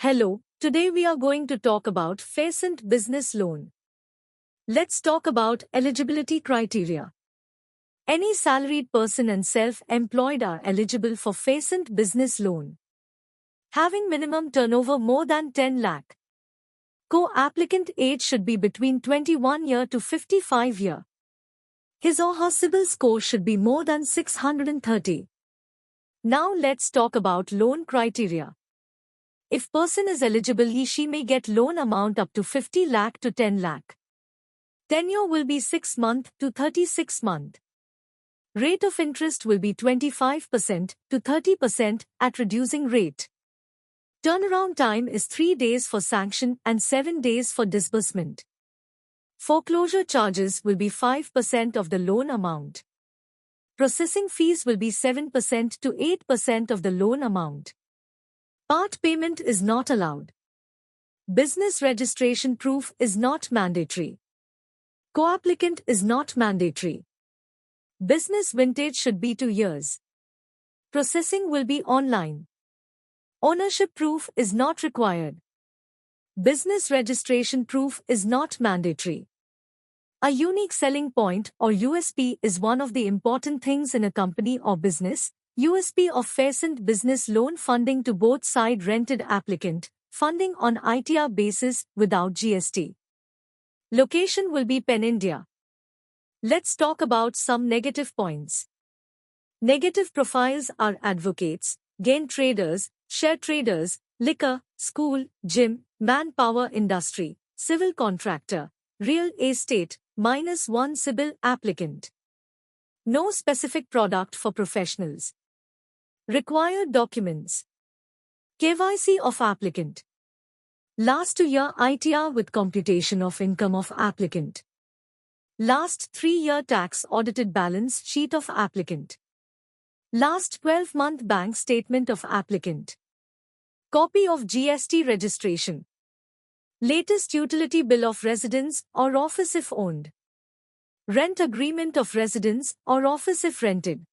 Hello, today we are going to talk about Facent Business Loan. Let's talk about eligibility criteria. Any salaried person and self-employed are eligible for Facent Business Loan. Having minimum turnover more than 10 lakh. Co-applicant age should be between 21 year to 55 year. His or her CIBIL score should be more than 630. Now let's talk about loan criteria. If person is eligible, he/she may get loan amount up to 50 lakh to 10 lakh. Tenure will be 6 month to 36 month. Rate of interest will be 25% to 30% at reducing rate. Turnaround time is 3 days for sanction and 7 days for disbursement. Foreclosure charges will be 5% of the loan amount. Processing fees will be 7% to 8% of the loan amount. Part payment is not allowed. Business registration proof is not mandatory. Co-applicant is not mandatory. Business vintage should be 2 years. Processing will be online. Ownership proof is not required. Business registration proof is not mandatory. A unique selling point or USP is one of the important things in a company or business. USP of Facent Business Loan funding to both side rented applicant, funding on ITR basis without GST. Location will be Pen India. Let's talk about some negative points. Negative profiles are advocates, gain traders, share traders, liquor, school, gym, manpower industry, civil contractor, real estate, -1 CIBIL applicant. No specific product for professionals. Required documents. KYC of applicant. Last 2 year ITR with computation of income of applicant. Last 3 year tax audited balance sheet of applicant. Last 12-month bank statement of applicant. Copy of GST registration. Latest utility bill of residence or office if owned. Rent agreement of residence or office if rented.